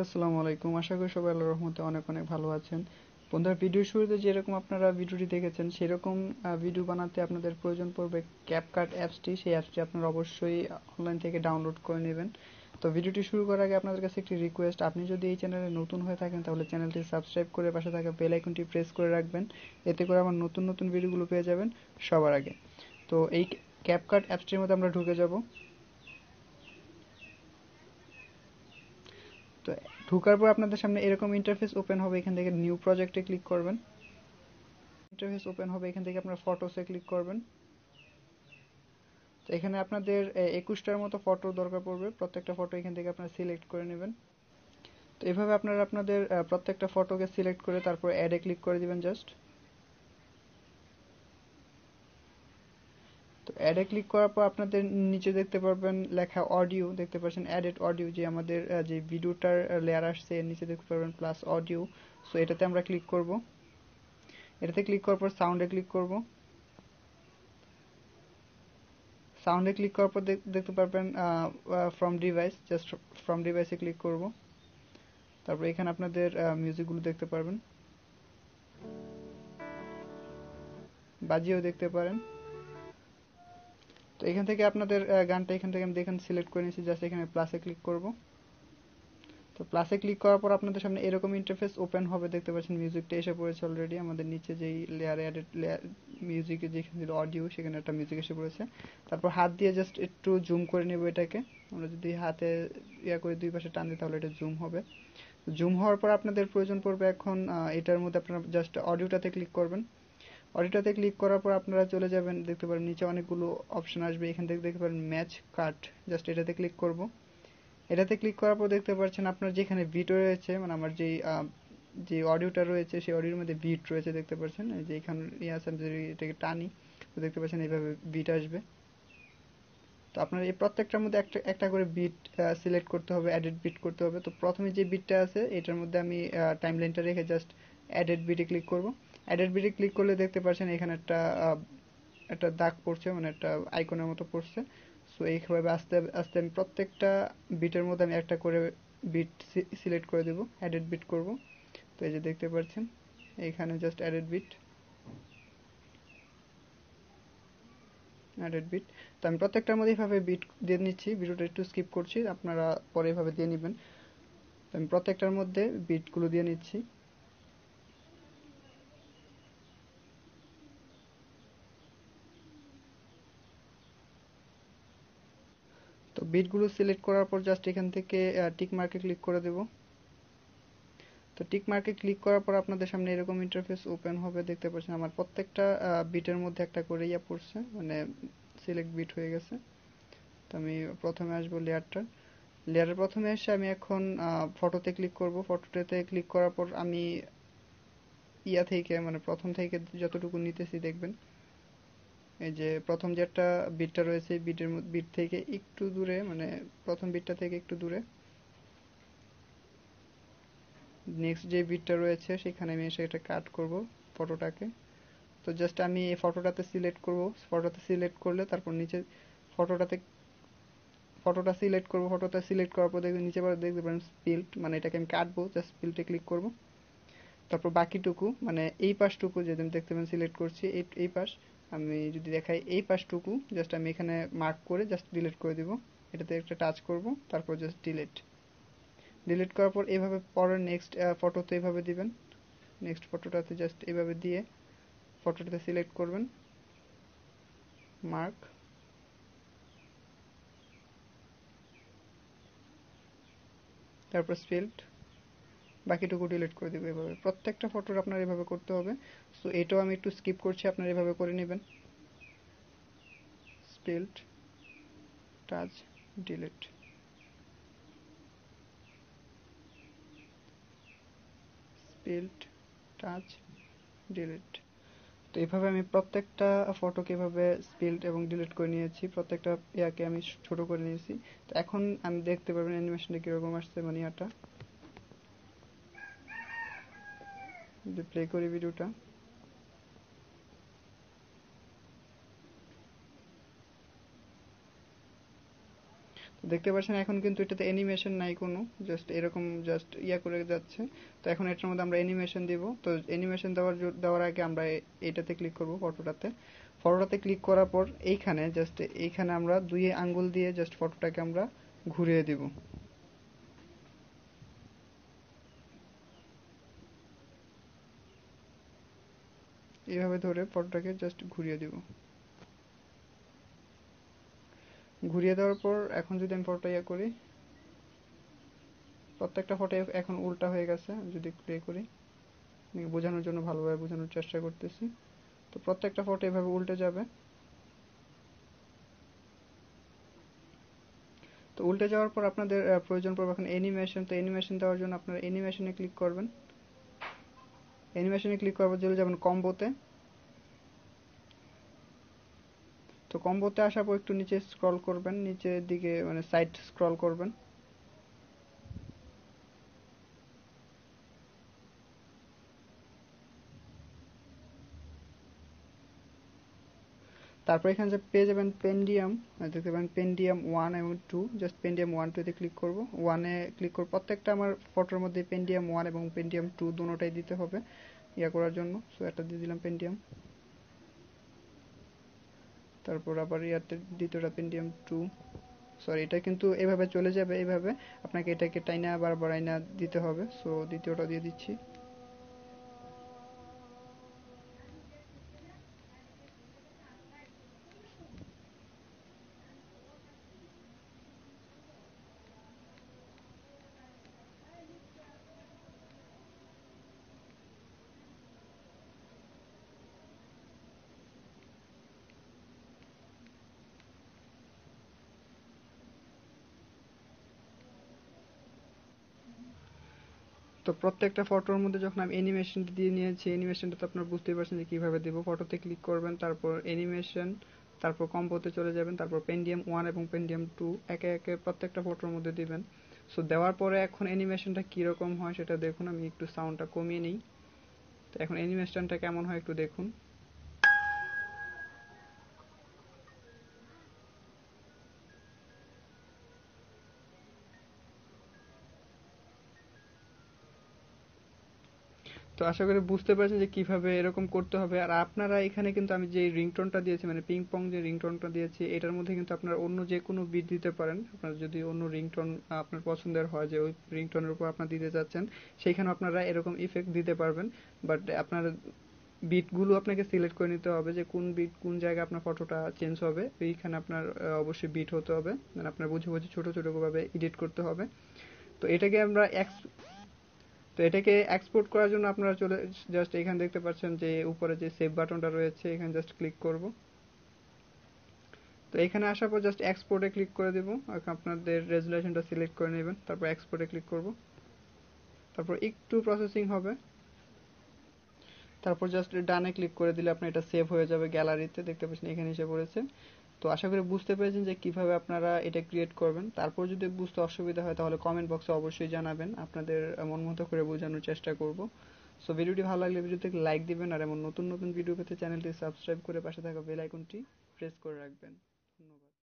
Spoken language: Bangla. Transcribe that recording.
আসসালামু আলাইকুম। আশা করি সবাই আল্লাহর রহমতে অনেক অনেক ভালো আছেন। বন্ধুরা, ভিডিওর শুরুতে যেরকম আপনারা ভিডিওটি দেখেছেন সেরকম ভিডিও বানাতে আপনাদের প্রয়োজন পড়বে ক্যাপকাট অ্যাপসটি। সেই অ্যাপসটি আপনারা অবশ্যই অনলাইন থেকে ডাউনলোড করে নেবেন। তো ভিডিওটি শুরু করার আগে আপনাদের কাছে একটি রিকোয়েস্ট, আপনি যদি এই চ্যানেলে নতুন হয়ে থাকেন তাহলে চ্যানেলটি সাবস্ক্রাইব করে পাশে থাকা বেল আইকনটি প্রেস করে রাখবেন। এতে করে আমার নতুন নতুন ভিডিওগুলো পেয়ে যাবেন সবার আগে। তো এই ক্যাপকাট অ্যাপসটির মধ্যে আমরা ঢুকে যাব। তো ঢোকার পর আপনাদের সামনে এরকম ইন্টারফেস ওপেন হবে। এখান থেকে নিউ প্রজেক্টে ক্লিক করবেন। ইন্টারফেস ওপেন হবে, এখান থেকে আপনারা ফটোসে ক্লিক করবেন। তো এখানে আপনাদের 21টার মতো ফটো দরকার পড়বে। প্রত্যেকটা ফটো এখান থেকে আপনারা সিলেক্ট করে নেবেন। তো এভাবে আপনারা আপনাদের প্রত্যেকটা ফটোকে সিলেক্ট করে তারপর অ্যাডে ক্লিক করে দিবেন জাস্ট। তো অ্যাডে ক্লিক করার পর আপনাদের নিচে দেখতে পারবেন লেখা অডিও, দেখতে পাচ্ছেন অ্যাডেড অডিও, যে আমাদের যে ভিডিওটার লেয়ার আসছে এর নিচে দেখতে পারবেন প্লাস অডিও। সো এটাতে আমরা ক্লিক করব। এটাতে ক্লিক করার পর সাউন্ডে ক্লিক করব। সাউন্ডে ক্লিক করার পর দেখতে পারবেন ফ্রম ডিভাইস, জাস্ট ফ্রম ডিভাইসে ক্লিক করব। তারপর এখানে আপনাদের মিউজিকগুলো দেখতে পারবেন, বাজিয়েও দেখতে পারেন। তো এখান থেকে আপনাদের গানটা এখান থেকে আমি দেখেন সিলেক্ট করে নিয়েছি, জাস্ট এখানে প্লাসে ক্লিক করব। তো প্লাসে ক্লিক করার পর আপনাদের সামনে এরকম ইন্টারফেস ওপেন হবে। দেখতে পাচ্ছেন মিউজিকটা এসে পড়েছে অলরেডি। আমাদের নিচে যেই লেয়ারে অ্যাডেড লেয়ার মিউজিকে যেখানে ছিল অডিও, সেখানে একটা মিউজিক এসে পড়েছে। তারপর হাত দিয়ে জাস্ট একটু জুম করে নেব এটাকে। আমরা যদি হাতে করে দুই পাশে টান দিই তাহলে এটা জুম হবে। জুম হওয়ার পর আপনাদের প্রয়োজন পড়বে এখন এটার মধ্যে আপনারা জাস্ট অডিওটাতে ক্লিক করবেন। অডিওটাতে ক্লিক করার পর আপনারা চলে যাবেন, দেখতে পারেন নিচে অনেকগুলো অপশন আসবে। এখান থেকে দেখতে পারেন ম্যাচ কাট, জাস্ট এটাতে ক্লিক করব। এটাতে ক্লিক করার পর দেখতে পাচ্ছেন আপনার যেখানে বিট রয়েছে, মানে আমার যেই যে অডিওটা রয়েছে সেই অডিওর মধ্যে বিট রয়েছে, দেখতে পাচ্ছেন এই যে এখানে আছে। আমি যদি এটাকে টানি তো দেখতে পাচ্ছেন এইভাবে বিট আসবে। তো আপনার এই প্রত্যেকটার মধ্যে একটা একটা করে বিট সিলেক্ট করতে হবে, এডিট বিট করতে হবে। তো প্রথমে যে বিটটা আছে এটার মধ্যে আমি টাইমলাইনটা রেখে জাস্ট এডিট বিটে ক্লিক করব। এডিট বিটে ক্লিক করলে দেখতে পাচ্ছেন এখানে একটা দাগ পড়ছে, মানে একটা আইকনের মতো পড়ছে। সো এইভাবে আস্তে আস্তে আমি প্রত্যেকটা বিটের মধ্যে আমি একটা করে বিট সিলেক্ট করে দেব, এডিট বিট করব। তো এই যে দেখতে পাচ্ছেন এইখানে just edit bit, edit bit. তো আমি প্রত্যেকটার মধ্যে এইভাবে বিট দিয়ে নিচ্ছি। ভিডিওটা একটু স্কিপ করছি, আপনারা পরে এইভাবে দিয়ে নেবেন। তো আমি প্রত্যেকটার মধ্যে বিটগুলো দিয়ে নিচ্ছি। তো বিটগুলো সিলেক্ট করার পর জাস্ট এখান থেকে টিক মার্কে ক্লিক করে দেব। তো টিক মার্কে ক্লিক করার পর আপনাদের সামনে এরকম ইন্টারফেস ওপেন হবে। দেখতে পাচ্ছেন আমার প্রত্যেকটা বিটের মধ্যে একটা করে পড়ছে, মানে সিলেক্ট বিট হয়ে গেছে। তো আমি প্রথমে আসবো লেয়ারটা। লেয়ারের প্রথমে এসে আমি এখন ফটোতে ক্লিক করব। ফটোতে ক্লিক করার পর আমি থেকে মানে প্রথম থেকে যতটুকু নিতেছি দেখবেন এই যে প্রথম যে একটা বিটটা রয়েছে বিট থেকে একটু দূরে, মানে প্রথম বিটটা থেকে একটু দূরে নেক্সট যে বিটটা রয়েছে সেখানে আমি এসে এটা কাট করব ফটোটাকে। তো জাস্ট আমি এই ফটোটাতে সিলেক্ট করব। ফটোতে সিলেক্ট করলে তারপর নিচে ফটোটাতে ফটোটা সিলেক্ট করব। ফটোটা সিলেক্ট করার পর দেখবেন নিচে দেখতে পারেন স্পিল্ট, মানে এটাকে আমি কাটবো। জাস্ট স্পিল্টে ক্লিক করব। তারপর বাকিটুকু মানে এই পাশটুকু যেটা আমি দেখতে পারেন সিলেক্ট করছি, এই পাশ আমি যদি দেখাই এই পাশটুকু জাস্ট আমি এখানে মার্ক করে জাস্ট ডিলিট করে দিব। এটাতে একটা টাচ করব, তারপর জাস্ট ডিলিট। ডিলিট করার পর এভাবে পরের নেক্সট ফটোতে এভাবে দিবেন। নেক্সট ফটোটাতে জাস্ট এভাবে দিয়ে ফটোটাতে সিলেক্ট করবেন, মার্ক, তারপর স্পেল্ট, বাকিটুকু ডিলিট করে দেবো। এভাবে প্রত্যেকটা ফটোর আপনার এভাবে করতে হবে। সো এটাও আমি একটু স্কিপ করছি, আপনারা এভাবে করে নেবেন। Spelt, touch, delete, spelt, touch, delete. তো এইভাবে আমি প্রত্যেকটা ফটোকে এভাবে স্পেল্ট এবং ডিলিট করে নিয়েছি। প্রত্যেকটা ইয়াকে আমি ছোট করে নিয়েছি। তো এখন আমি দেখতে পারবেন অ্যানিমেশনটা কিরকম আসছে, মানে ইয়াটা যদি প্লে করি ভিডিওটা। তো দেখতে পাচ্ছেন এখন কিন্তু এটাতে অ্যানিমেশন নাই কোনো, জাস্ট এরকম জাস্ট করে যাচ্ছে। তো এখন এটার মধ্যে আমরা অ্যানিমেশন দিব। তো অ্যানিমেশন দেওয়ার আগে আমরা এইটাতে ক্লিক করব, ফটোটাতে ক্লিক করার পর এইখানে আমরা দুই আঙ্গুল দিয়ে জাস্ট ফটোটাকে আমরা ঘুরিয়ে দিব। এইভাবে ধরে ফটোটাকে জাস্ট ঘুরিয়ে দিব। ঘুরিয়ে দেওয়ার পর এখন যদি আমি ফটোটা করি, প্রত্যেকটা ফটো এখন উল্টা হয়ে গেছে। যদি প্লে করি, বোঝানোর জন্য ভালোভাবে বোঝানোর চেষ্টা করতেছি। তো প্রত্যেকটা ফটো এভাবে উল্টে যাবে। তো উল্টে যাওয়ার পর আপনাদের প্রয়োজন পড়বে এখন অ্যানিমেশন। তো অ্যানিমেশন দেওয়ার জন্য আপনারা অ্যানিমেশনে ক্লিক করবেন। অ্যানিমেশনে ক্লিক করার পর চলে যাবেন কম্বোতে। তো কম্বোতে আসার পর একটু নিচে স্ক্রল করবেন, নিচের দিকে মানে সাইড স্ক্রল করবেন। তারপর এখানে যে পেয়ে যাবেন পেন্ডিয়াম, দেখতে পাবেন পেন্ডিয়াম 1 এবং 2, জাস্ট পেন্ডিয়াম 1 2 তে ক্লিক করব। 1 এ ক্লিক করব, প্রত্যেকটা আমার ফটোর মধ্যে পেন্ডিয়াম 1 এবং পেন্ডিয়াম 2 দুটোটাই দিতে হবে করার জন্য। সো একটা দিয়ে দিলাম পেন্ডিয়াম, তারপর আবার দ্বিতীয়টা পেন্ডিয়াম 2। সরি, এটা কিন্তু এভাবে চলে যাবে, এইভাবে আপনাকে এটাকে টাইনা আবার বাড়াইনা দিতে হবে। সো দ্বিতীয়টা দিয়ে দিচ্ছি। তো প্রত্যেকটা ফটোর মধ্যে যখন আমি অ্যানিমেশনটা দিয়ে নিয়েছি, অ্যানিমেশনটা তো আপনারা বুঝতেই পারছেন যে কিভাবে দেব। ফটোতে ক্লিক করবেন, তারপর অ্যানিমেশন, তারপর কম্বোতে চলে যাবেন, তারপর পেন্ডিয়াম 1 এবং পেন্ডিয়াম 2 একে একে প্রত্যেকটা ফটোর মধ্যে দিবেন। সো দেওয়ার পরে এখন অ্যানিমেশনটা কিরকম হয় সেটা দেখুন। আমি একটু সাউন্ডটা কমিয়ে নিই। তো এখন অ্যানিমেশনটা কেমন হয় একটু দেখুন। তো আশা করি বুঝতে পারছেন যে কিভাবে এরকম করতে হবে। আর আপনারা এখানে কিন্তু আমি যে রিংটোনটা দিয়েছি, মানে পিং পং যে রিংটোনটা দিয়েছি, এটার মধ্যে কিন্তু আপনারা অন্য যে কোনো বিট দিতে পারেন। আপনার যদি অন্য রিংটোন আপনার পছন্দের হয়, যে ওই রিংটোনের উপর আপনারা দিতে চাচ্ছেন, সেইখানে আপনারা এরকম ইফেক্ট দিতে পারবেন। বাট আপনার বিটগুলো আপনাকে সিলেক্ট করে নিতে হবে যে কোন বিট কোন জায়গায় আপনার ফটোটা চেঞ্জ হবে। এইখানে আপনার অবশ্যই বিট হতে হবে, মানে আপনার বুঝে বুঝে ছোট ছোট ভাবে এডিট করতে হবে। তো এটাকে আমরা তো এটাকে এক্সপোর্ট করার জন্য আপনারা জাস্ট এখানে দেখতে পাচ্ছেন যে উপরে যে সেভ বাটনটা রয়েছে, এখানে জাস্ট ক্লিক করব। তো এখানে আসার পর জাস্ট এক্সপোর্টে ক্লিক করে দেব। আপনাদের রেজুলেশনটা সিলেক্ট করে নেবেন, তারপর এক্সপোর্টে ক্লিক করব। তারপর একটু প্রসেসিং হবে, তারপর জাস্ট ডানে ক্লিক করে দিলে আপনার এটা সেভ হয়ে যাবে গ্যালারিতে। দেখতে পাচ্ছেন এখানে এসে পড়েছে। তো আশা করি বুঝতে পেরেছেন যে কিভাবে আপনারা এটা ক্রিয়েট করবেন। তারপর যদি বুঝতে অসুবিধা হয় তাহলে কমেন্ট বক্সে অবশ্যই জানাবেন, আপনাদের মন মতো করে বোঝানোর চেষ্টা করব। সো ভিডিওটি ভালো লাগলে ভিডিওতে লাইক দিবেন, আর এমন নতুন নতুন ভিডিও পেতে চ্যানেলটি সাবস্ক্রাইব করে পাশে থাকা বেল আইকনটি প্রেস করে রাখবেন।